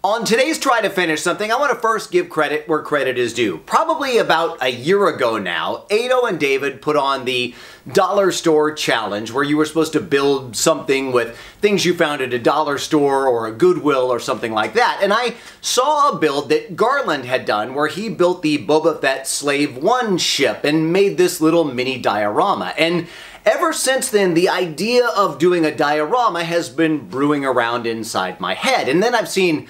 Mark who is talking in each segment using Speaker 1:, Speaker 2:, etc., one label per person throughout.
Speaker 1: On today's Try to Finish Something, I want to first give credit where credit is due. Probably about a year ago now, Ado and David put on the dollar store challenge where you were supposed to build something with things you found at a dollar store or a Goodwill or something like that. And I saw a build that Garland had done where he built the Boba Fett Slave 1 ship and made this little mini diorama. And ever since then, the idea of doing a diorama has been brewing around inside my head. And then I've seen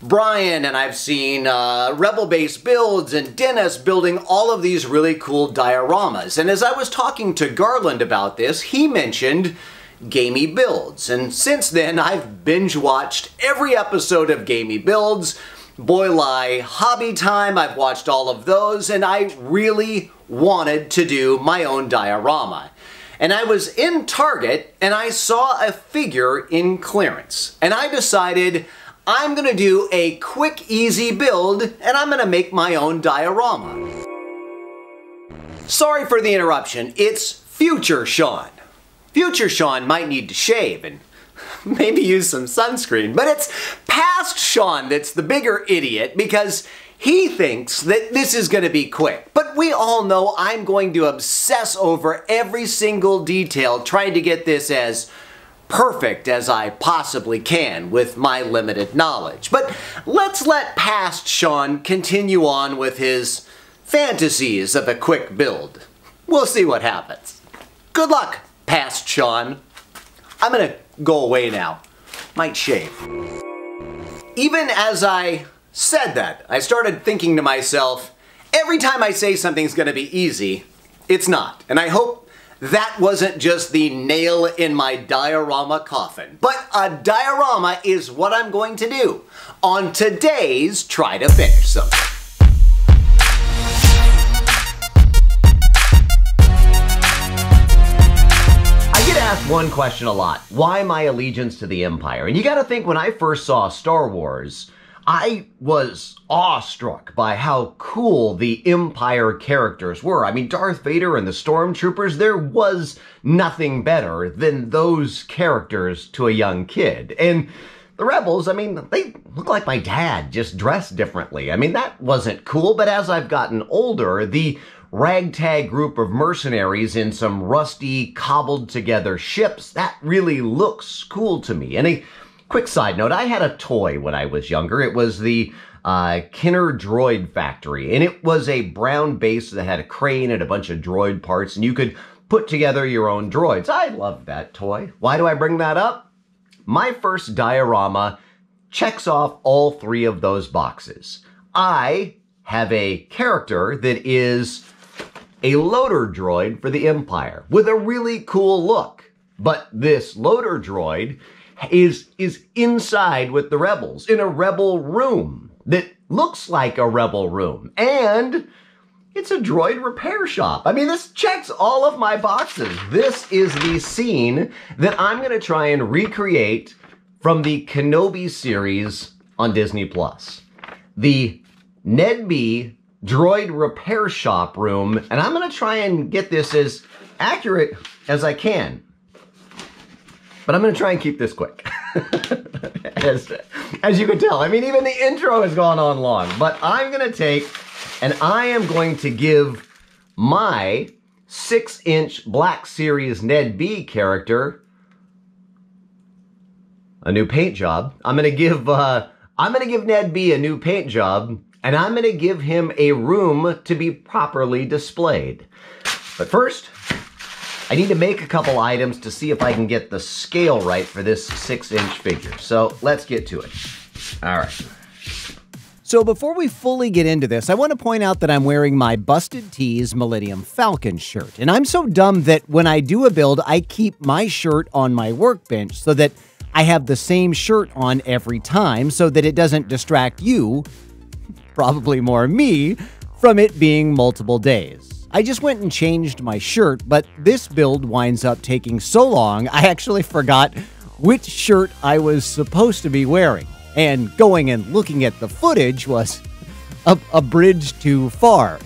Speaker 1: Brian, and I've seen Rebel Base Builds and Dennis building all of these really cool dioramas. And as I was talking to Garland about this, he mentioned Gamey Builds. And since then, I've binge-watched every episode of Gamey Builds. Boylai Hobby Time, I've watched all of those, and I really wanted to do my own diorama. And I was in Target, and I saw a figure in clearance. And I decided I'm gonna do a quick, easy build, and I'm gonna make my own diorama. Sorry for the interruption, it's future Shawn. Future Shawn might need to shave and maybe use some sunscreen, but it's past Shawn that's the bigger idiot because he thinks that this is gonna be quick. But we all know I'm going to obsess over every single detail trying to get this as perfect as I possibly can with my limited knowledge. But let's let past Shawn continue on with his fantasies of a quick build. We'll see what happens. Good luck, past Shawn. I'm gonna go away now. Might shave. Even as I said that, I started thinking to myself, every time I say something's gonna be easy, it's not. And I hope that wasn't just the nail in my diorama coffin. But a diorama is what I'm going to do on today's Try to Finish Something. I get asked one question a lot. Why my allegiance to the Empire? And you gotta think, when I first saw Star Wars, I was awestruck by how cool the Empire characters were. I mean, Darth Vader and the Stormtroopers, there was nothing better than those characters to a young kid. And the Rebels, I mean, they look like my dad, just dressed differently. I mean, that wasn't cool, but as I've gotten older, the ragtag group of mercenaries in some rusty, cobbled together ships, that really looks cool to me. And a quick side note, I had a toy when I was younger. It was the Kenner Droid Factory, and it was a brown base that had a crane and a bunch of droid parts, and you could put together your own droids. I loved that toy. Why do I bring that up? My first diorama checks off all three of those boxes. I have a character that is a loader droid for the Empire with a really cool look. But this loader droid is inside with the rebels in a rebel room that looks like a rebel room, and it's a droid repair shop. I mean, this checks all of my boxes. This is the scene that I'm going to try and recreate from the Kenobi series on Disney+. The Ned-B droid repair shop room, and I'm going to try and get this as accurate as I can. But I'm going to try and keep this quick, as you can tell. I mean, even the intro has gone on long. But I'm going to take, and I am going to give my 6-inch Black Series Ned-B character a new paint job. I'm going to give Ned-B a new paint job, and I'm going to give him a room to be properly displayed. But first, I need to make a couple items to see if I can get the scale right for this 6-inch figure. So let's get to it. All right.
Speaker 2: So before we fully get into this, I want to point out that I'm wearing my Busted Tees Millennium Falcon shirt. And I'm so dumb that when I do a build, I keep my shirt on my workbench so that I have the same shirt on every time so that it doesn't distract you, probably more me, from it being multiple days. I just went and changed my shirt, but this build winds up taking so long, I actually forgot which shirt I was supposed to be wearing. And going and looking at the footage was a bridge too far,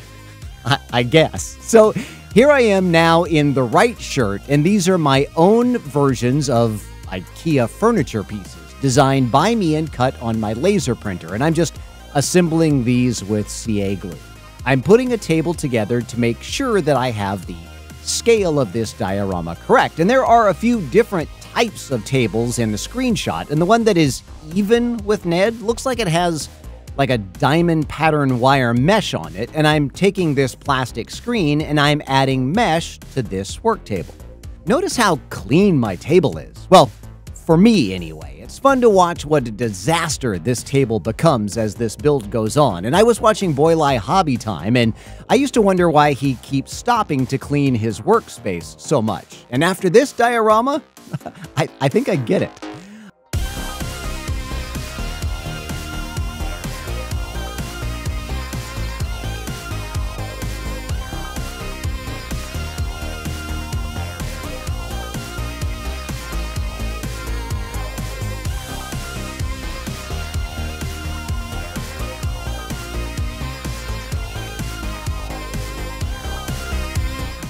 Speaker 2: I guess. So here I am now in the right shirt, and these are my own versions of IKEA furniture pieces. designed by me and cut on my laser printer, and I'm just assembling these with CA glue. I'm putting a table together to make sure that I have the scale of this diorama correct, and there are a few different types of tables in the screenshot, and the one that is even with Ned looks like it has like a diamond pattern wire mesh on it, and I'm taking this plastic screen and I'm adding mesh to this work table. Notice how clean my table is. Well, for me anyway. It's fun to watch what a disaster this table becomes as this build goes on. And I was watching Boylai Hobby Time, and I used to wonder why he keeps stopping to clean his workspace so much. And after this diorama, I think I get it.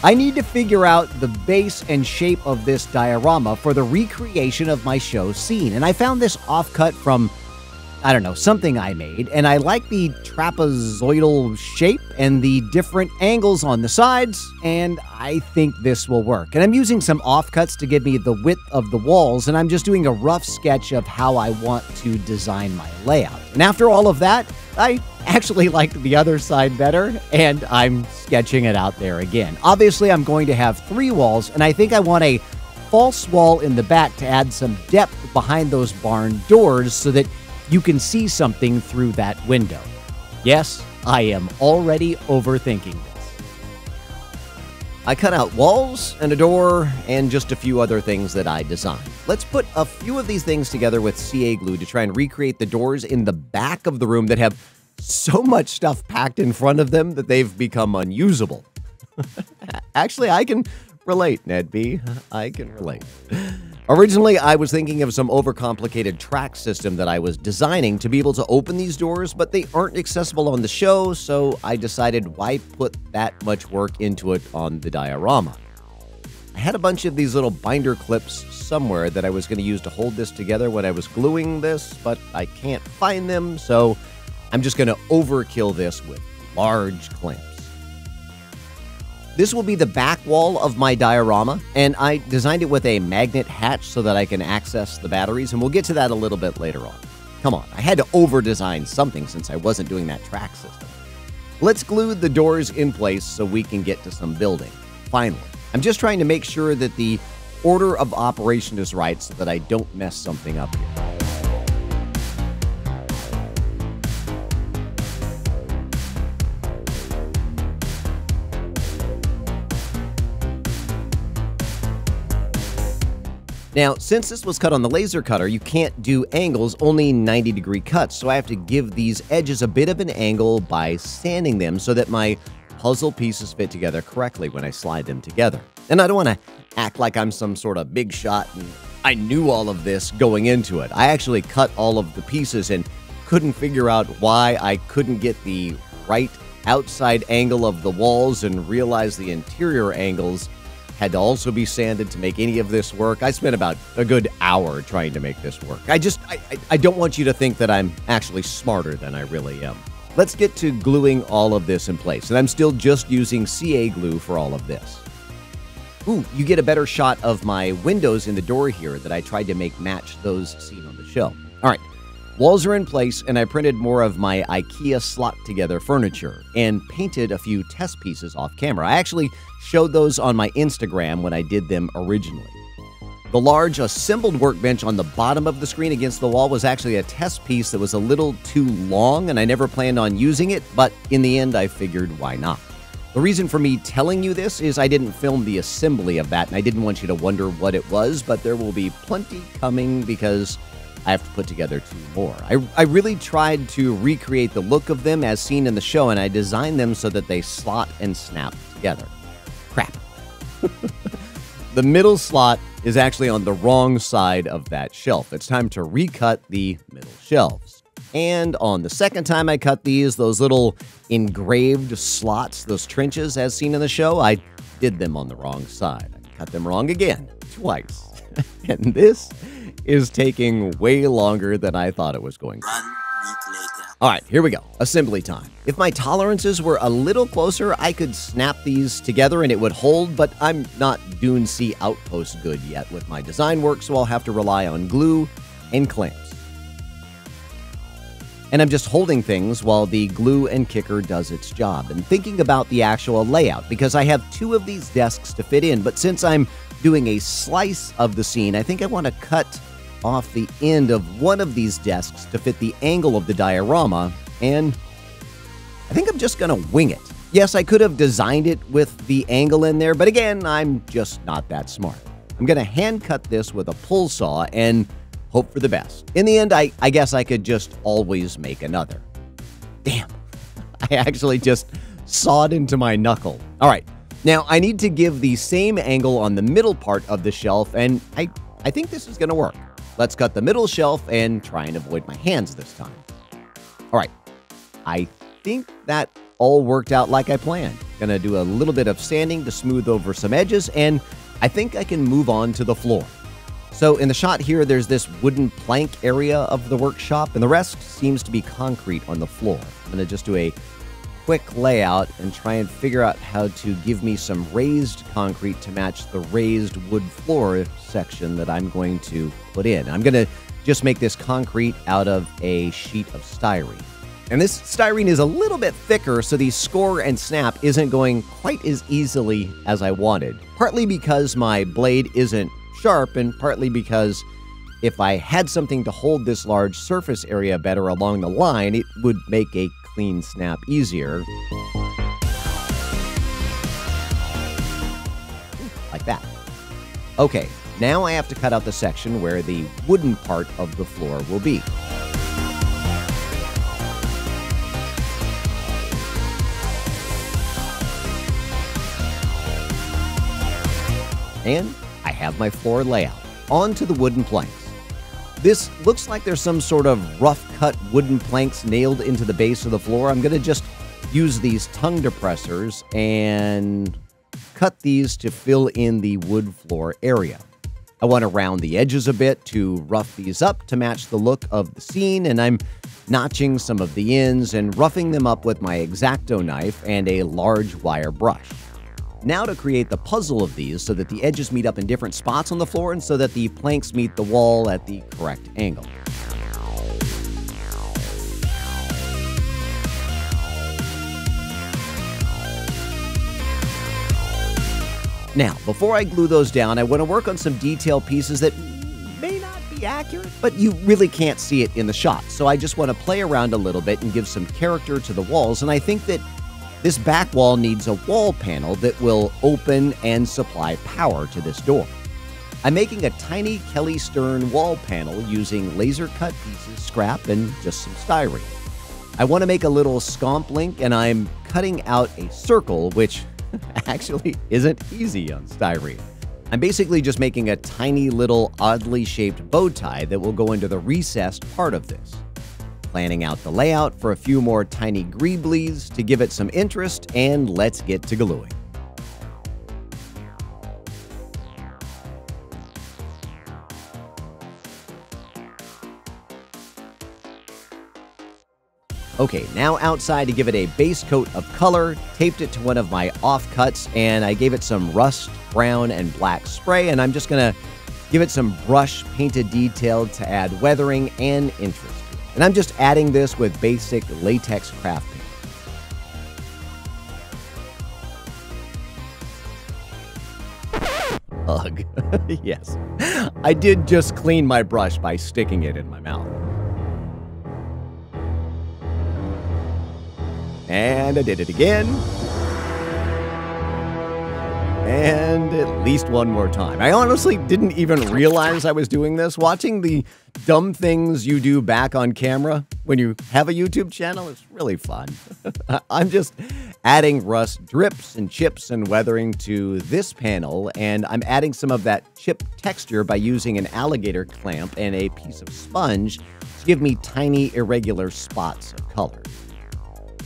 Speaker 2: I need to figure out the base and shape of this diorama for the recreation of my show scene. And I found this offcut from, I don't know, something I made. And I like the trapezoidal shape and the different angles on the sides. And I think this will work. And I'm using some offcuts to give me the width of the walls. And I'm just doing a rough sketch of how I want to design my layout. And after all of that, I actually like the other side better, and I'm sketching it out there again. Obviously, I'm going to have 3 walls, and I think I want a false wall in the back to add some depth behind those barn doors so that you can see something through that window. Yes, I am already overthinking this. I cut out walls and a door and just a few other things that I designed. Let's put a few of these things together with CA glue to try and recreate the doors in the back of the room that have so much stuff packed in front of them that they've become unusable. Actually, I can relate, Ned-B. I can relate. Originally, I was thinking of some overcomplicated track system that I was designing to be able to open these doors, but they aren't accessible on the show, so I decided why put that much work into it on the diorama. I had a bunch of these little binder clips somewhere that I was going to use to hold this together when I was gluing this, but I can't find them, so I'm just going to overkill this with large clamps. This will be the back wall of my diorama, and I designed it with a magnet hatch so that I can access the batteries, and we'll get to that a little bit later on. Come on, I had to over-design something since I wasn't doing that track system. Let's glue the doors in place so we can get to some building. Finally, I'm just trying to make sure that the order of operation is right so that I don't mess something up here. Now, since this was cut on the laser cutter, you can't do angles, only 90-degree cuts, so I have to give these edges a bit of an angle by sanding them so that my puzzle pieces fit together correctly when I slide them together. And I don't want to act like I'm some sort of big shot and I knew all of this going into it. I actually cut all of the pieces and couldn't figure out why I couldn't get the right outside angle of the walls and realized the interior angles had to also be sanded to make any of this work. I spent about a good hour trying to make this work. I don't want you to think that I'm actually smarter than I really am. Let's get to gluing all of this in place, and I'm still just using CA glue for all of this. Ooh, you get a better shot of my windows in the door here that I tried to make match those seen on the show. All right, walls are in place, and I printed more of my IKEA slot-together furniture and painted a few test pieces off camera. I actually showed those on my Instagram when I did them originally. The large assembled workbench on the bottom of the screen against the wall was actually a test piece that was a little too long, and I never planned on using it, but in the end, I figured why not. The reason for me telling you this is I didn't film the assembly of that, and I didn't want you to wonder what it was, but there will be plenty coming because I have to put together 2 more. I really tried to recreate the look of them as seen in the show, and I designed them so that they slot and snap together. Crap. The middle slot is actually on the wrong side of that shelf. It's time to recut the middle shelves. And on the second time I cut these, those little engraved slots, those trenches as seen in the show, I did them on the wrong side. I cut them wrong again, twice. And this is taking way longer than I thought it was going to.
Speaker 3: 1 week later.
Speaker 2: All right, here we go. Assembly time. If my tolerances were a little closer, I could snap these together and it would hold, but I'm not Dune Sea Outpost good yet with my design work, so I'll have to rely on glue and clamps. And I'm just holding things while the glue and kicker does its job and thinking about the actual layout because I have 2 of these desks to fit in, but since I'm doing a slice of the scene, I think I want to cut off the end of one of these desks to fit the angle of the diorama, and I think I'm just going to wing it. Yes, I could have designed it with the angle in there, but again, I'm just not that smart. I'm going to hand cut this with a pull saw and hope for the best. In the end, I guess I could just always make another. Damn, I actually just sawed into my knuckle. All right, now I need to give the same angle on the middle part of the shelf, and I think this is going to work. Let's cut the middle shelf and try and avoid my hands this time. All right, I think that all worked out like I planned. Gonna do a little bit of sanding to smooth over some edges, and I think I can move on to the floor. So in the shot here, there's this wooden plank area of the workshop, and the rest seems to be concrete on the floor. I'm gonna just do a quick layout and try and figure out how to give me some raised concrete to match the raised wood floor section that I'm going to put in. I'm going to just make this concrete out of a sheet of styrene. And this styrene is a little bit thicker, so the score and snap isn't going quite as easily as I wanted. Partly because my blade isn't sharp, and partly because if I had something to hold this large surface area better along the line, it would make a clean snap easier. Like that. Okay, now I have to cut out the section where the wooden part of the floor will be. And I have my floor layout. Onto the wooden planks. This looks like there's some sort of rough-cut wooden planks nailed into the base of the floor. I'm going to just use these tongue depressors and cut these to fill in the wood floor area. I want to round the edges a bit to rough these up to match the look of the scene, and I'm notching some of the ends and roughing them up with my X-Acto knife and a large wire brush. Now to create the puzzle of these so that the edges meet up in different spots on the floor and so that the planks meet the wall at the correct angle. Now, before I glue those down, I want to work on some detail pieces that may not be accurate, but you really can't see it in the shot. So I just want to play around a little bit and give some character to the walls, and I think that this back wall needs a wall panel that will open and supply power to this door. I'm making a tiny Kelly Stern wall panel using laser cut pieces, scrap, and just some styrene. I want to make a little scomp link, and I'm cutting out a circle, which actually isn't easy on styrene. I'm basically just making a tiny little oddly shaped bow tie that will go into the recessed part of this. Planning out the layout for a few more tiny greeblies to give it some interest, and let's get to gluing. Okay, now outside to give it a base coat of color, taped it to one of my offcuts, and I gave it some rust, brown, and black spray, and I'm just gonna give it some brush painted detail to add weathering and interest. And I'm just adding this with basic latex craft paint. Ugh. Yes. I did just clean my brush by sticking it in my mouth. And I did it again. And at least one more time. I honestly didn't even realize I was doing this. Watching the dumb things you do back on camera when you have a YouTube channel is really fun. I'm just adding rust drips and chips and weathering to this panel, and I'm adding some of that chip texture by using an alligator clamp and a piece of sponge to give me tiny irregular spots of color.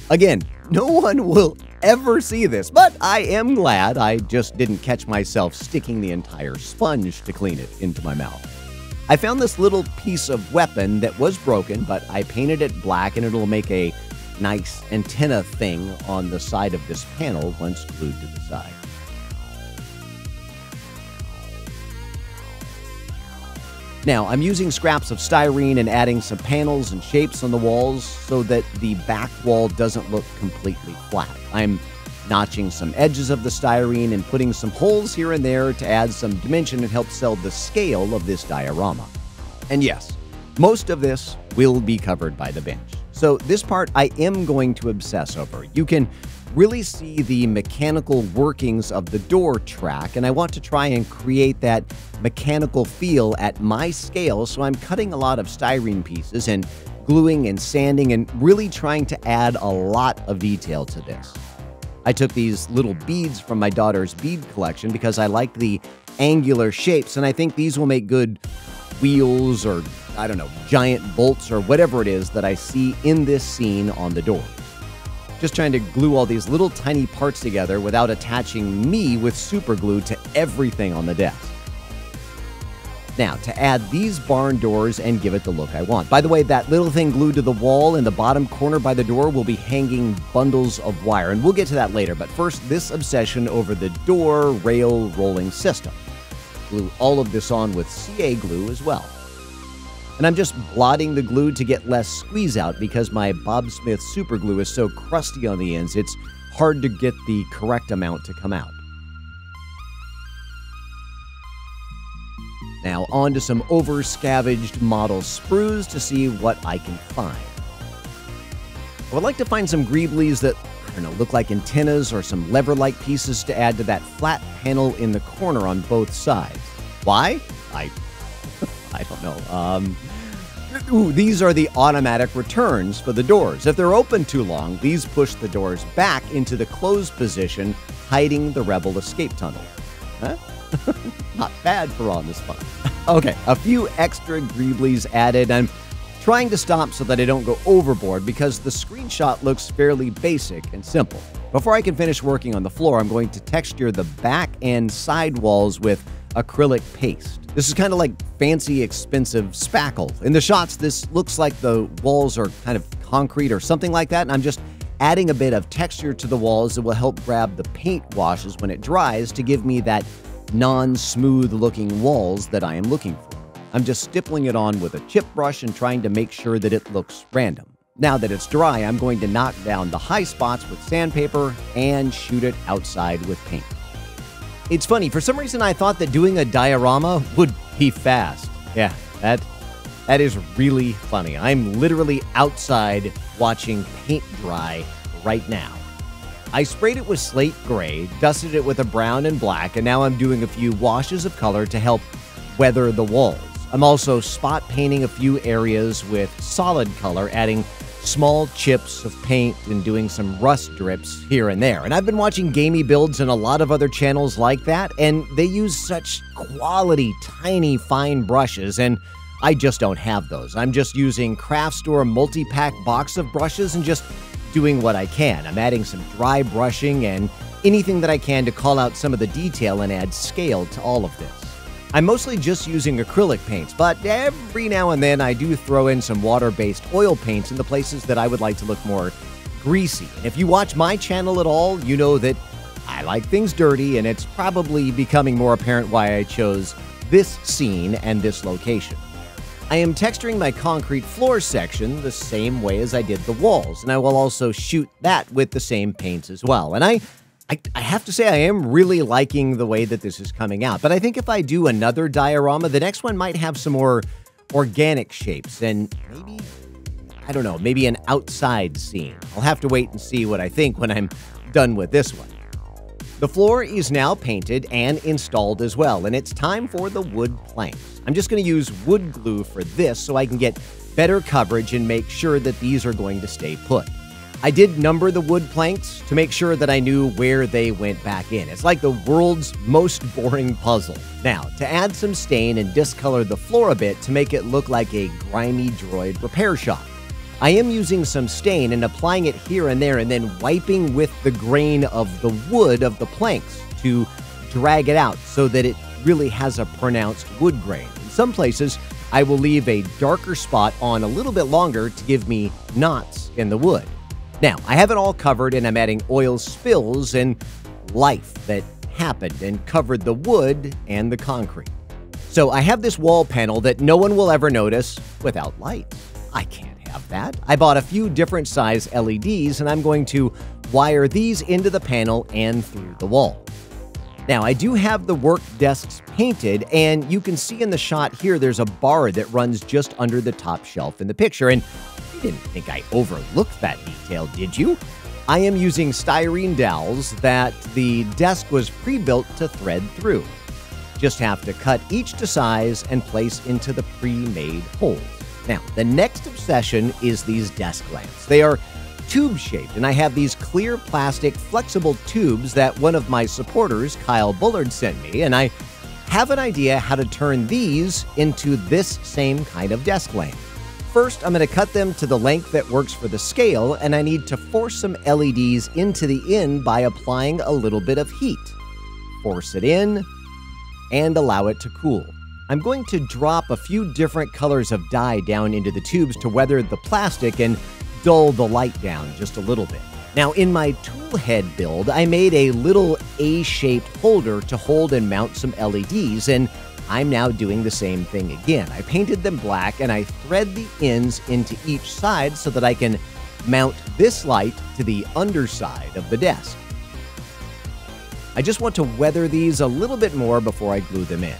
Speaker 2: Again, no one will ever see this, but I am glad I just didn't catch myself sticking the entire sponge to clean it into my mouth. I found this little piece of weapon that was broken, but I painted it black and it'll make a nice antenna thing on the side of this panel once glued to the side. Now, I'm using scraps of styrene and adding some panels and shapes on the walls so that the back wall doesn't look completely flat. I'm notching some edges of the styrene and putting some holes here and there to add some dimension and help sell the scale of this diorama. And yes, most of this will be covered by the bench. So this part I am going to obsess over. You can really see the mechanical workings of the door track, and I want to try and create that mechanical feel at my scale, so I'm cutting a lot of styrene pieces and gluing and sanding and really trying to add a lot of detail to this. I took these little beads from my daughter's bead collection because I like the angular shapes, and I think these will make good wheels or, I don't know, giant bolts or whatever it is that I see in this scene on the door. Just trying to glue all these little tiny parts together without attaching me with super glue to everything on the desk. Now, to add these barn doors and give it the look I want. By the way, that little thing glued to the wall in the bottom corner by the door will be hanging bundles of wire, and we'll get to that later. But first, this obsession over the door rail rolling system. Glue all of this on with CA glue as well. And I'm just blotting the glue to get less squeeze out because my Bob Smith super glue is so crusty on the ends, it's hard to get the correct amount to come out. Now on to some over-scavenged model sprues to see what I can find. I would like to find some greeblies that, I don't know, look like antennas or some lever-like pieces to add to that flat panel in the corner on both sides. Why? I don't know. Ooh, these are the automatic returns for the doors. If they're open too long, these push the doors back into the closed position, hiding the Rebel escape tunnel. Huh? Not bad for on the spot. Okay, a few extra greeblies added. I'm trying to stop so that I don't go overboard because the screenshot looks fairly basic and simple. Before I can finish working on the floor, I'm going to texture the back and side walls with acrylic paste. This is kind of like fancy, expensive spackle. In the shots, this looks like the walls are kind of concrete or something like that, and I'm just adding a bit of texture to the walls that will help grab the paint washes when it dries to give me that non-smooth looking walls that I am looking for. I'm just stippling it on with a chip brush and trying to make sure that it looks random. Now that it's dry, I'm going to knock down the high spots with sandpaper and shoot it outside with paint. It's funny, for some reason I thought that doing a diorama would be fast. Yeah, that is really funny. I'm literally outside watching paint dry right now. I sprayed it with slate gray, dusted it with a brown and black, and now I'm doing a few washes of color to help weather the walls. I'm also spot painting a few areas with solid color, adding small chips of paint and doing some rust drips here and there. And I've been watching gamey builds and a lot of other channels like that, and they use such quality, tiny, fine brushes, and I just don't have those. I'm just using craft store multi-pack box of brushes and just doing what I can. I'm adding some dry brushing and anything that I can to call out some of the detail and add scale to all of this. I'm mostly just using acrylic paints, but every now and then I do throw in some water-based oil paints in the places that I would like to look more greasy. And if you watch my channel at all, you know that I like things dirty, and it's probably becoming more apparent why I chose this scene and this location. I am texturing my concrete floor section the same way as I did the walls, and I will also shoot that with the same paints as well. And I have to say I am really liking the way that this is coming out, but I think if I do another diorama, the next one might have some more organic shapes and maybe, I don't know, maybe an outside scene. I'll have to wait and see what I think when I'm done with this one. The floor is now painted and installed as well, and it's time for the wood planks. I'm just going to use wood glue for this so I can get better coverage and make sure that these are going to stay put. I did number the wood planks to make sure that I knew where they went back in. It's like the world's most boring puzzle. Now, to add some stain and discolor the floor a bit to make it look like a grimy droid repair shop. I am using some stain and applying it here and there and then wiping with the grain of the wood of the planks to drag it out so that it really has a pronounced wood grain. In some places, I will leave a darker spot on a little bit longer to give me knots in the wood. Now, I have it all covered, and I'm adding oil spills and life that happened and covered the wood and the concrete. So I have this wall panel that no one will ever notice without light. I can't have that. I bought a few different size LEDs, and I'm going to wire these into the panel and through the wall. Now, I do have the work desks painted, and you can see in the shot here there's a bar that runs just under the top shelf in the picture, and you didn't think I overlooked that detail, did you? I am using styrene dowels that the desk was pre-built to thread through. Just have to cut each to size and place into the pre-made holes. Now, the next obsession is these desk lamps. They are tube-shaped, and I have these clear plastic flexible tubes that one of my supporters, Kyle Bullard, sent me, and I have an idea how to turn these into this same kind of desk lamp. First, I'm going to cut them to the length that works for the scale, and I need to force some LEDs into the end by applying a little bit of heat. Force it in and allow it to cool. I'm going to drop a few different colors of dye down into the tubes to weather the plastic and dull the light down just a little bit. Now, in my tool head build, I made a little A-shaped holder to hold and mount some LEDs, and I'm now doing the same thing again. I painted them black, and I thread the ends into each side so that I can mount this light to the underside of the desk. I just want to weather these a little bit more before I glue them in.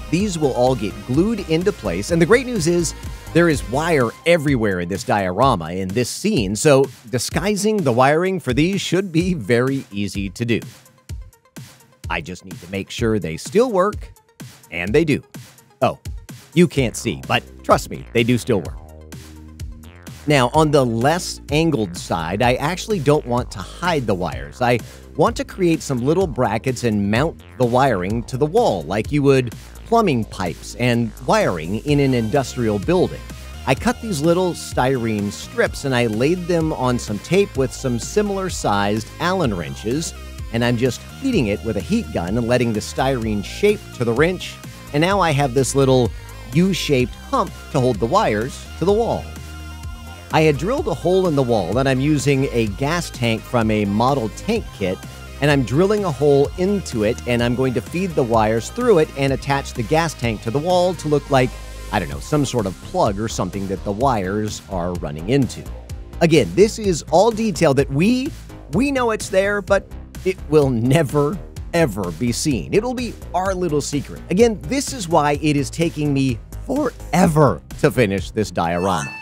Speaker 2: These will all get glued into place, and the great news is there is wire everywhere in this diorama, in this scene, so disguising the wiring for these should be very easy to do. I just need to make sure they still work, and they do. Oh, you can't see, but trust me, they do still work. Now, on the less angled side, I actually don't want to hide the wires. I want to create some little brackets and mount the wiring to the wall like you would plumbing pipes and wiring in an industrial building. I cut these little styrene strips and I laid them on some tape with some similar sized Allen wrenches, and I'm just heating it with a heat gun and letting the styrene shape to the wrench, and now I have this little U-shaped hump to hold the wires to the wall. I had drilled a hole in the wall, and I'm using a gas tank from a model tank kit, and I'm drilling a hole into it, and I'm going to feed the wires through it and attach the gas tank to the wall to look like, I don't know, some sort of plug or something that the wires are running into. Again, this is all detail that we know it's there, but it will never, ever be seen. It'll be our little secret. Again, this is why it is taking me forever to finish this diorama.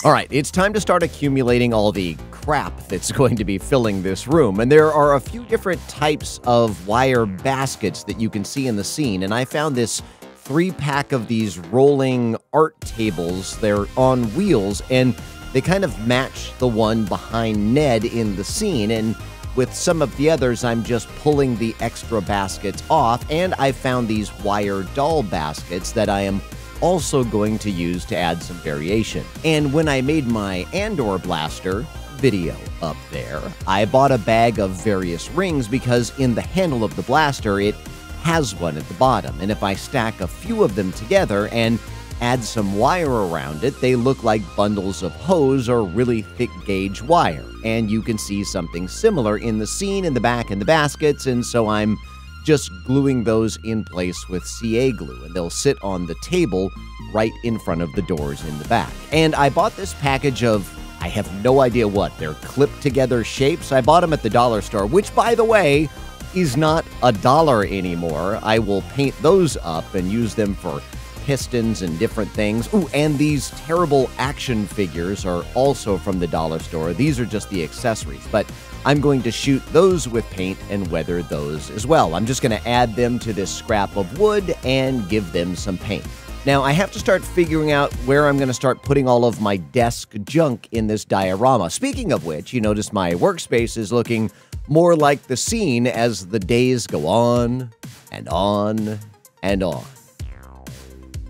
Speaker 2: All right, it's time to start accumulating all the crap that's going to be filling this room. And there are a few different types of wire baskets that you can see in the scene. And I found this 3-pack of these rolling art tables. They're on wheels, and they kind of match the one behind Ned in the scene. And with some of the others, I'm just pulling the extra baskets off. And I found these wire doll baskets that I am also going to use to add some variation. And when I made my Andor blaster video up there, I bought a bag of various rings because in the handle of the blaster, it has one at the bottom. And if I stack a few of them together and add some wire around it, they look like bundles of hose or really thick gauge wire. And you can see something similar in the scene in the back in the baskets, and so I'm just gluing those in place with CA glue, and they'll sit on the table right in front of the doors in the back. And I bought this package of, I have no idea what, they're clipped together shapes. I bought them at the dollar store, which, by the way, is not $1 anymore. I will paint those up and use them for pistons and different things. Ooh, and these terrible action figures are also from the dollar store. These are just the accessories, but I'm going to shoot those with paint and weather those as well. I'm just going to add them to this scrap of wood and give them some paint. Now, I have to start figuring out where I'm going to start putting all of my desk junk in this diorama. Speaking of which, you notice my workspace is looking more like the scene as the days go on and on and on.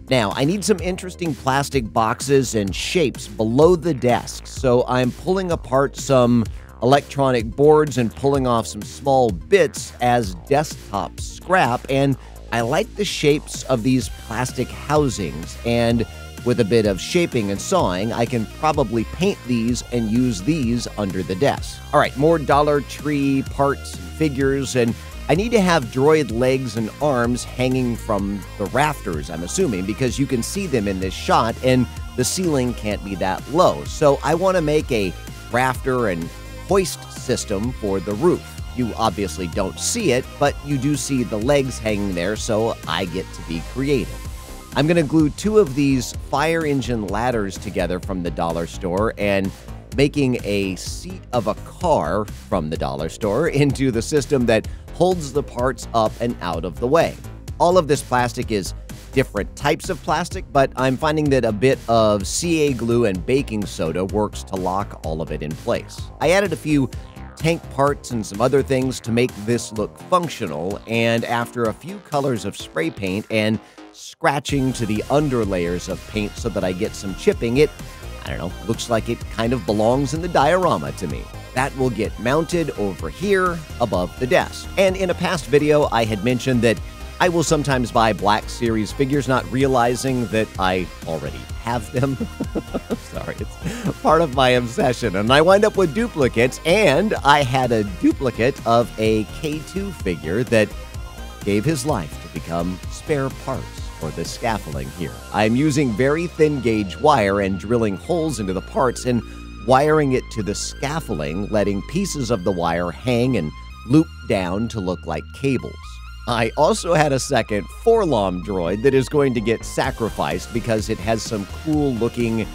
Speaker 2: Now, I need some interesting plastic boxes and shapes below the desk, so I'm pulling apart some electronic boards and pulling off some small bits as desktop scrap, and I like the shapes of these plastic housings, and with a bit of shaping and sawing, I can probably paint these and use these under the desk. All right, more Dollar Tree parts and figures, and I need to have droid legs and arms hanging from the rafters, I'm assuming, because you can see them in this shot, and the ceiling can't be that low. So I want to make a rafter and hoist system for the roof. You obviously don't see it, but you do see the legs hanging there, so I get to be creative. I'm going to glue 2 of these fire engine ladders together from the dollar store and making a seat of a car from the dollar store into the system that holds the parts up and out of the way. All of this plastic is different types of plastic, but I'm finding that a bit of CA glue and baking soda works to lock all of it in place. I added a few tank parts and some other things to make this look functional, and after a few colors of spray paint and scratching to the under layers of paint so that I get some chipping, it, I don't know, looks like it kind of belongs in the diorama to me. That will get mounted over here above the desk. And in a past video, I had mentioned that I will sometimes buy Black Series figures, not realizing that I already have them. Sorry, it's part of my obsession. And I wind up with duplicates, and I had a duplicate of a K2 figure that gave his life to become spare parts for the scaffolding here. I'm using very thin gauge wire and drilling holes into the parts and wiring it to the scaffolding, letting pieces of the wire hang and loop down to look like cables. I also had a second Forlom droid that is going to get sacrificed because it has some cool looking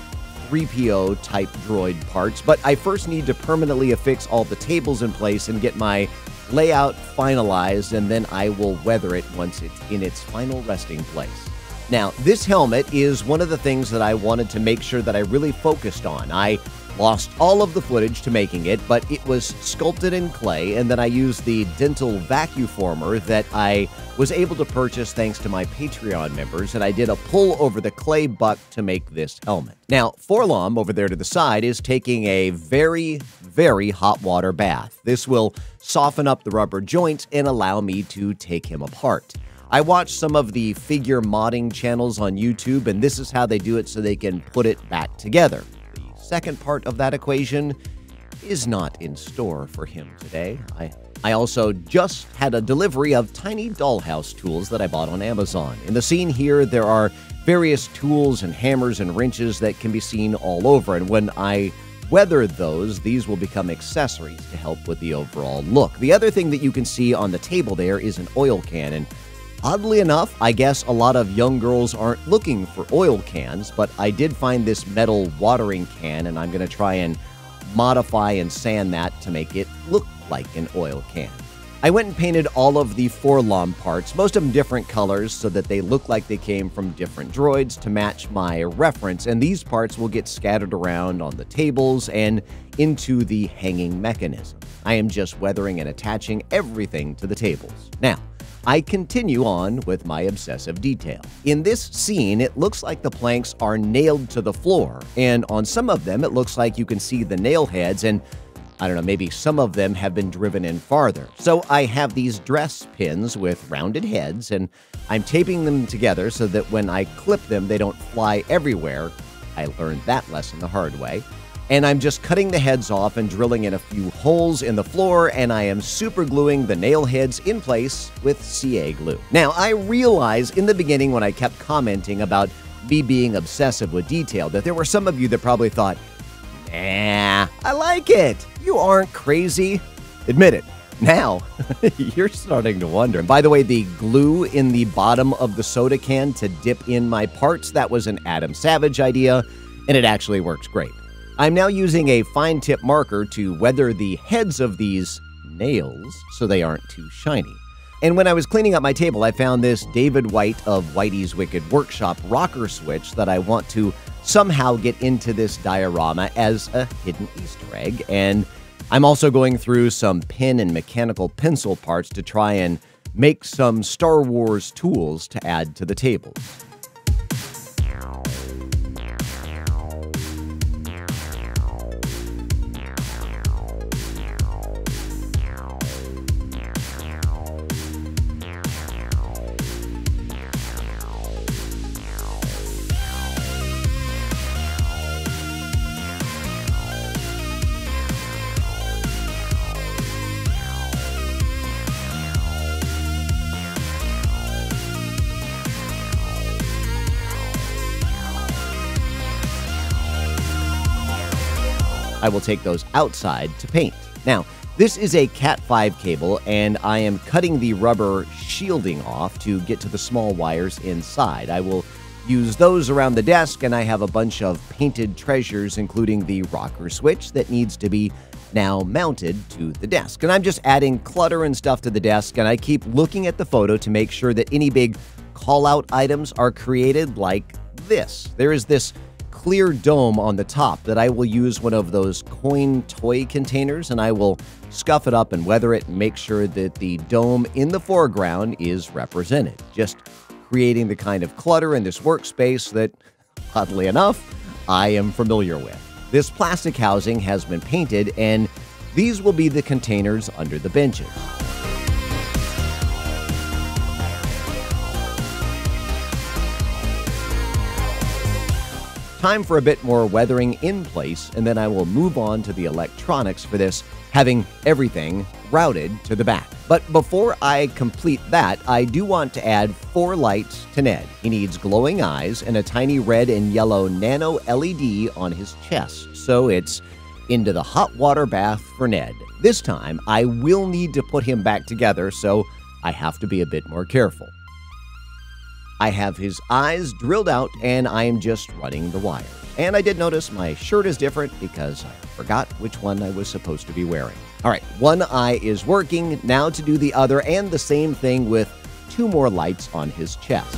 Speaker 2: 3PO type droid parts, but I first need to permanently affix all the tables in place and get my layout finalized, and then I will weather it once it's in its final resting place. Now, this helmet is one of the things that I wanted to make sure that I really focused on. I lost all of the footage to making it, but it was sculpted in clay, and then I used the dental vacuformer that I was able to purchase thanks to my Patreon members, and I did a pull over the clay buck to make this helmet. Now, Forlom over there to the side is taking a very, very hot water bath. This will soften up the rubber joints and allow me to take him apart. I watched some of the figure modding channels on YouTube, and this is how they do it so they can put it back together. Second part of that equation is not in store for him today. I also just had a delivery of tiny dollhouse tools that I bought on Amazon. In the scene here, there are various tools and hammers and wrenches that can be seen all over, and when I weather those, these will become accessories to help with the overall look. The other thing that you can see on the table there is an oil can, and oddly enough, I guess a lot of young girls aren't looking for oil cans, but I did find this metal watering can, and I'm going to try and modify and sand that to make it look like an oil can. I went and painted all of the Forlom parts, most of them different colors, so that they look like they came from different droids to match my reference, and these parts will get scattered around on the tables and into the hanging mechanism. I am just weathering and attaching everything to the tables. Now, I continue on with my obsessive detail. In this scene, it looks like the planks are nailed to the floor, and on some of them, it looks like you can see the nail heads, and I don't know, maybe some of them have been driven in farther. So I have these dress pins with rounded heads, and I'm taping them together so that when I clip them, they don't fly everywhere. I learned that lesson the hard way. And I'm just cutting the heads off and drilling in a few holes in the floor, and I am super gluing the nail heads in place with CA glue. Now, I realize in the beginning when I kept commenting about me being obsessive with detail that there were some of you that probably thought, nah, I like it. You aren't crazy. Admit it. Now, you're starting to wonder. And by the way, the glue in the bottom of the soda can to dip in my parts, that was an Adam Savage idea, and it actually works great. I'm now using a fine tip marker to weather the heads of these nails so they aren't too shiny. And when I was cleaning up my table, I found this David White of Whitey's Wicked Workshop rocker switch that I want to somehow get into this diorama as a hidden Easter egg. And I'm also going through some pen and mechanical pencil parts to try and make some Star Wars tools to add to the tables. I will take those outside to paint. Now, this is a Cat 5 cable, and I am cutting the rubber shielding off to get to the small wires inside. I will use those around the desk, and I have a bunch of painted treasures, including the rocker switch that needs to be now mounted to the desk. And I'm just adding clutter and stuff to the desk, and I keep looking at the photo to make sure that any big call-out items are created like this. There is this clear dome on the top that I will use one of those coin toy containers, and I will scuff it up and weather it and make sure that the dome in the foreground is represented, just creating the kind of clutter in this workspace that, oddly enough, I am familiar with. This plastic housing has been painted, and these will be the containers under the benches. Time for a bit more weathering in place, and then I will move on to the electronics for this, having everything routed to the back. But before I complete that, I do want to add 4 lights to Ned. He needs glowing eyes and a tiny red and yellow nano LED on his chest, so it's into the hot water bath for Ned. This time, I will need to put him back together, so I have to be a bit more careful. I have his eyes drilled out, and I am just running the wire. And I did notice my shirt is different because I forgot which one I was supposed to be wearing. All right, one eye is working. Now to do the other, and the same thing with 2 more lights on his chest.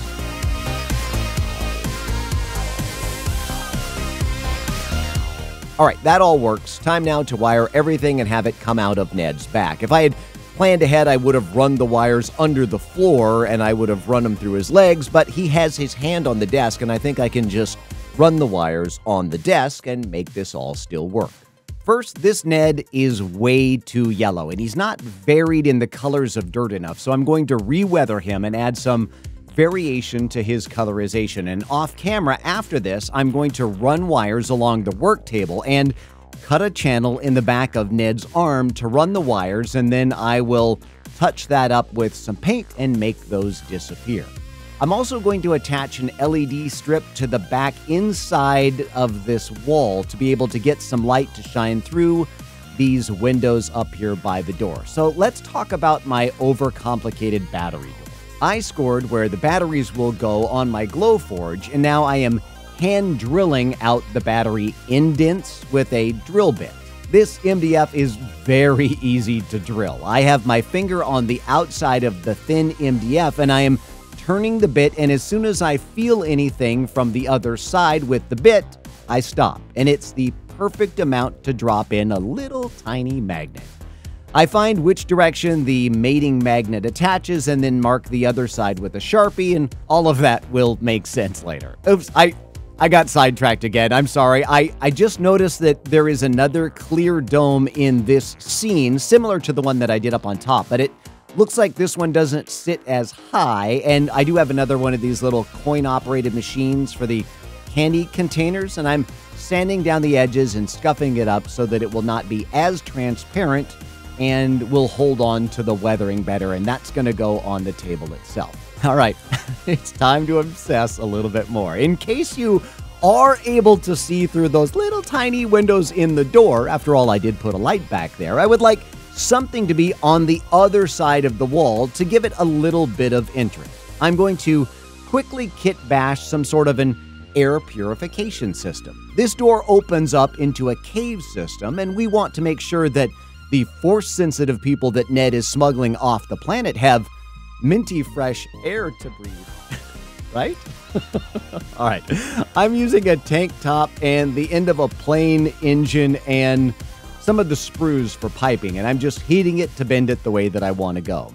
Speaker 2: All right, that all works. Time now to wire everything and have it come out of Ned's back. If I had planned ahead, I would have run the wires under the floor and I would have run them through his legs, but he has his hand on the desk, and I think I can just run the wires on the desk and make this all still work. First, this Ned is way too yellow, and he's not varied in the colors of dirt enough, so I'm going to re-weather him and add some variation to his colorization. And off camera after this, I'm going to run wires along the work table and cut a channel in the back of Ned's arm to run the wires, and then I will touch that up with some paint and make those disappear. I'm also going to attach an LED strip to the back inside of this wall to be able to get some light to shine through these windows up here by the door. So let's talk about my overcomplicated battery door. I scored where the batteries will go on my Glowforge, and now I am hand drilling out the battery indents with a drill bit. This MDF is very easy to drill. I have my finger on the outside of the thin MDF, and I am turning the bit, and as soon as I feel anything from the other side with the bit, I stop. And it's the perfect amount to drop in a little tiny magnet. I find which direction the mating magnet attaches and then mark the other side with a Sharpie, and all of that will make sense later. Oops, I got sidetracked again. I'm sorry. I just noticed that there is another clear dome in this scene, similar to the one that I did up on top, but it looks like this one doesn't sit as high, and I do have another one of these little coin-operated machines for the candy containers, and I'm sanding down the edges and scuffing it up so that it will not be as transparent and will hold on to the weathering better, and that's going to go on the table itself. All right, it's time to obsess a little bit more. In case you are able to see through those little tiny windows in the door, after all, I did put a light back there, I would like something to be on the other side of the wall to give it a little bit of interest. I'm going to quickly kit bash some sort of an air purification system. This door opens up into a cave system, and we want to make sure that the force-sensitive people that Ned is smuggling off the planet have minty fresh air to breathe, right? All right, I'm using a tank top and the end of a plane engine and some of the sprues for piping, and I'm just heating it to bend it the way that I want to go.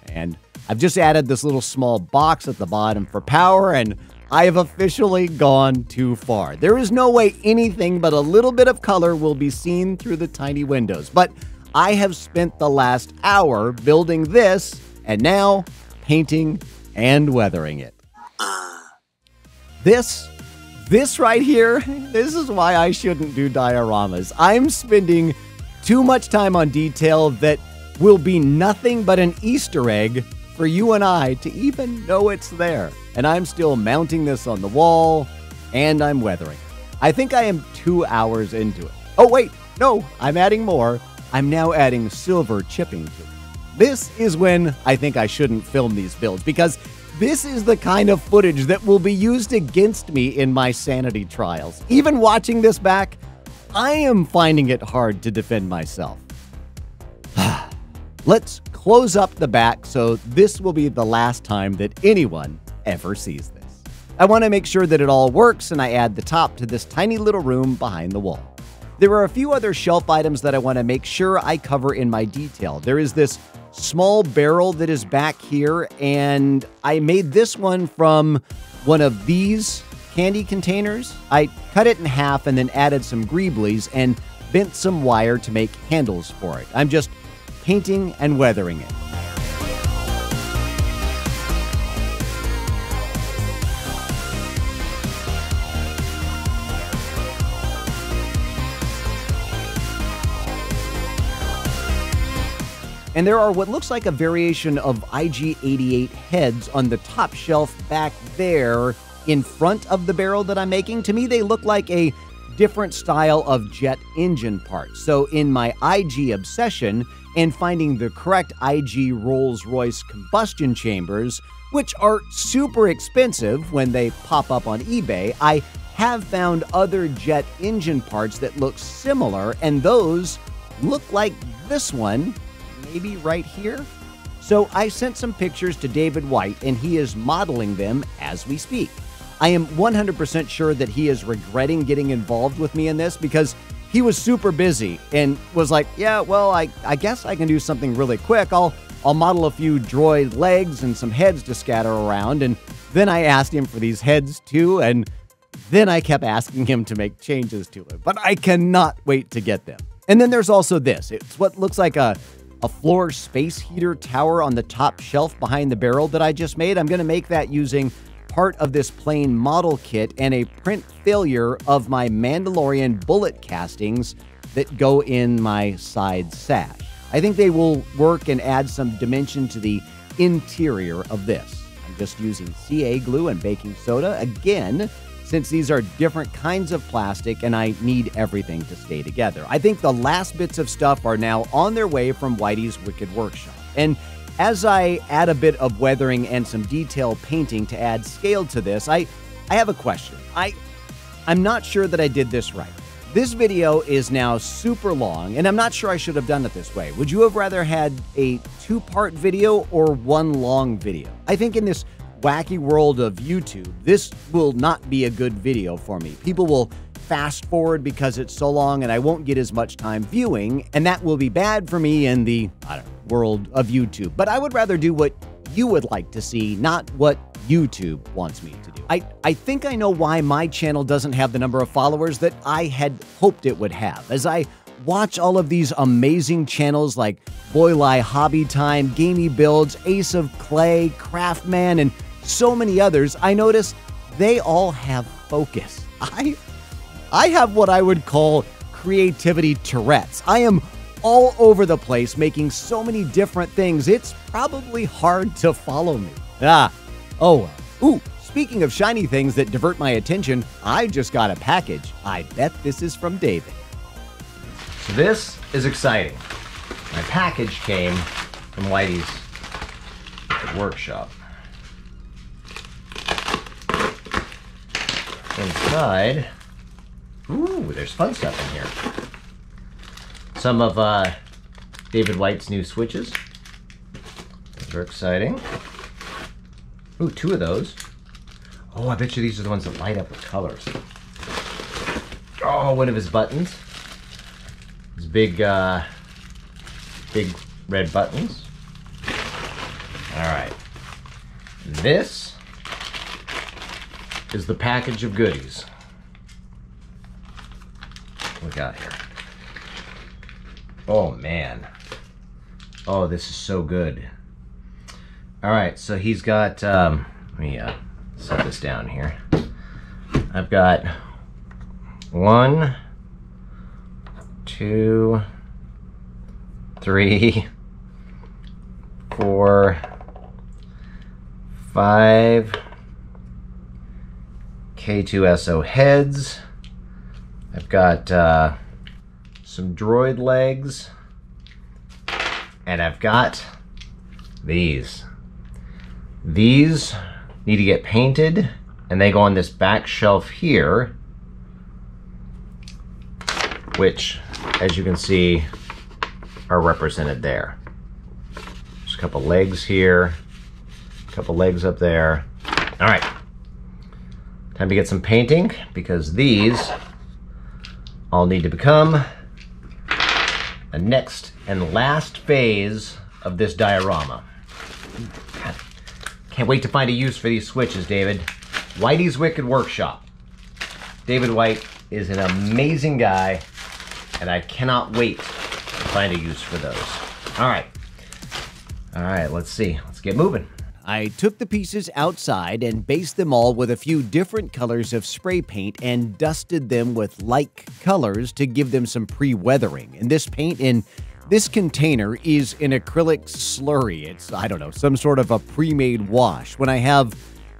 Speaker 2: And I've just added this little small box at the bottom for power, and I have officially gone too far. There is no way anything but a little bit of color will be seen through the tiny windows, but I have spent the last hour building this, and now painting and weathering it. This right here, this is why I shouldn't do dioramas. I'm spending too much time on detail that will be nothing but an Easter egg for you and I to even know it's there. And I'm still mounting this on the wall, and I'm weathering. I think I am 2 hours into it. Oh, wait, no, I'm adding more. I'm now adding silver chipping to it. This is when I think I shouldn't film these builds, because this is the kind of footage that will be used against me in my sanity trials. Even watching this back, I am finding it hard to defend myself. Let's close up the back so this will be the last time that anyone ever sees this. I want to make sure that it all works, and I add the top to this tiny little room behind the wall. There are a few other shelf items that I want to make sure I cover in my detail. There is this small barrel that is back here, and I made this one from one of these candy containers. I cut it in half and then added some greeblies and bent some wire to make handles for it. I'm just painting and weathering it. And there are what looks like a variation of IG-88 heads on the top shelf back there in front of the barrel that I'm making. To me, they look like a different style of jet engine parts. So in my IG obsession and finding the correct IG Rolls-Royce combustion chambers, which are super expensive when they pop up on eBay, I have found other jet engine parts that look similar, and those look like this one, maybe right here. So I sent some pictures to David White, and he is modeling them as we speak. I am 100% sure that he is regretting getting involved with me in this, because he was super busy and was like, yeah, well, I guess I can do something really quick. I'll model a few droid legs and some heads to scatter around. And then I asked him for these heads too, and then I kept asking him to make changes to it. But I cannot wait to get them. And then there's also this. It's what looks like a floor space heater tower on the top shelf behind the barrel that I just made. I'm going to make that using part of this plain model kit and a print failure of my Mandalorian bullet castings that go in my side sash. I think they will work and add some dimension to the interior of this. I'm just using CA glue and baking soda, again, since these are different kinds of plastic and I need everything to stay together. I think the last bits of stuff are now on their way from Whitey's Wicked Workshop. And as I add a bit of weathering and some detail painting to add scale to this, I have a question. I'm not sure that I did this right. This video is now super long, and I'm not sure I should have done it this way. Would you have rather had a two-part video or one long video? I think in this wacky world of YouTube, this will not be a good video for me. People will fast forward because it's so long and I won't get as much time viewing, and that will be bad for me in the, world of YouTube. But I would rather do what you would like to see, not what YouTube wants me to do. I think I know why my channel doesn't have the number of followers that I had hoped it would have. As I watch all of these amazing channels like Boylai Hobby Time, Gamey Builds, Ace of Clay, Craftman, and so many others, I notice they all have focus. I have what I would call creativity Tourette's. I am all over the place making so many different things, it's probably hard to follow me. Oh well. Ooh, speaking of shiny things that divert my attention, I just got a package. I bet this is from David.
Speaker 1: So this is exciting. My package came from Whitey's Workshop. Inside, ooh, there's fun stuff in here. Some of David White's new switches. Those are exciting. Ooh, two of those. Oh, I bet you these are the ones that light up with colors. Oh, one of his buttons. His big red buttons. All right. This is the package of goodies. What we got here? Oh man. Oh, this is so good. All right, so he's got, let me set this down here. I've got 1, 2, 3, 4, 5 K2SO heads. I've got
Speaker 2: some droid legs, and I've got these. These need to get painted, and they go on this back shelf here, which, as you can see, are represented there. Just a couple legs here, a couple legs up there. All right, time to get some painting, because these all need to become the next and last phase of this diorama. God, can't wait to find a use for these switches, David. Whitey's Wicked Workshop. David White is an amazing guy, and I cannot wait to find a use for those. All right, let's see. Let's get moving. I took the pieces outside and based them all with a few different colors of spray paint and dusted them with like colors to give them some pre-weathering. And this paint in this container is an acrylic slurry. It's, I don't know, some sort of a pre-made wash. When I have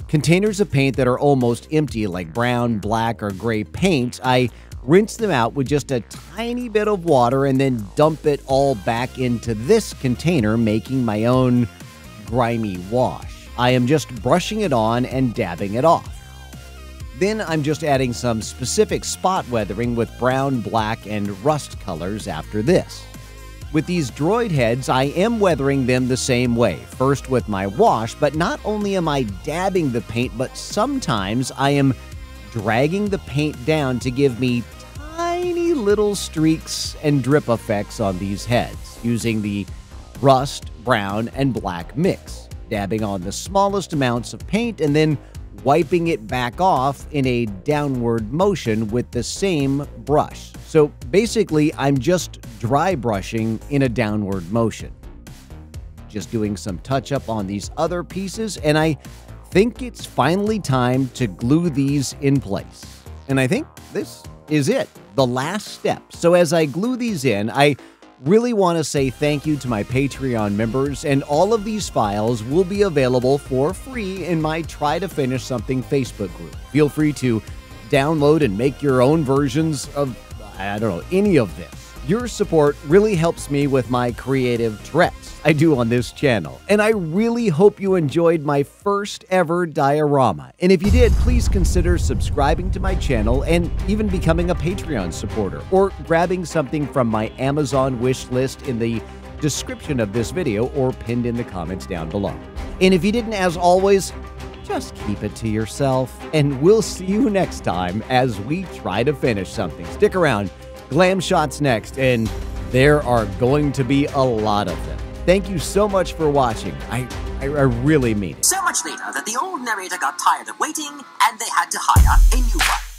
Speaker 2: containers of paint that are almost empty, like brown, black, or gray paints, I rinse them out with just a tiny bit of water and then dump it all back into this container, making my own grimy wash. I am just brushing it on and dabbing it off. Then I'm just adding some specific spot weathering with brown, black, and rust colors after this. With these droid heads, I am weathering them the same way, first with my wash, but not only am I dabbing the paint, but sometimes I am dragging the paint down to give me tiny little streaks and drip effects on these heads, using the rust, brown, and black mix, dabbing on the smallest amounts of paint and then wiping it back off in a downward motion with the same brush. So basically, I'm just dry brushing in a downward motion. Just doing some touch-up on these other pieces, and I think it's finally time to glue these in place. And I think this is it, the last step. So as I glue these in, I really want to say thank you to my Patreon members, and all of these files will be available for free in my Try to Finish Something Facebook group. Feel free to download and make your own versions of, I don't know, any of this. Your support really helps me with my creative Tourette's I do on this channel, and I really hope you enjoyed my first ever diorama. And if you did, please consider subscribing to my channel and even becoming a Patreon supporter, or grabbing something from my Amazon wish list in the description of this video or pinned in the comments down below. And if you didn't, as always, just keep it to yourself, and we'll see you next time as we try to finish something. Stick around. Glam shots next, and there are going to be a lot of them. Thank you so much for watching. I really mean it.
Speaker 3: So much later that the old narrator got tired of waiting, and they had to hire a new one.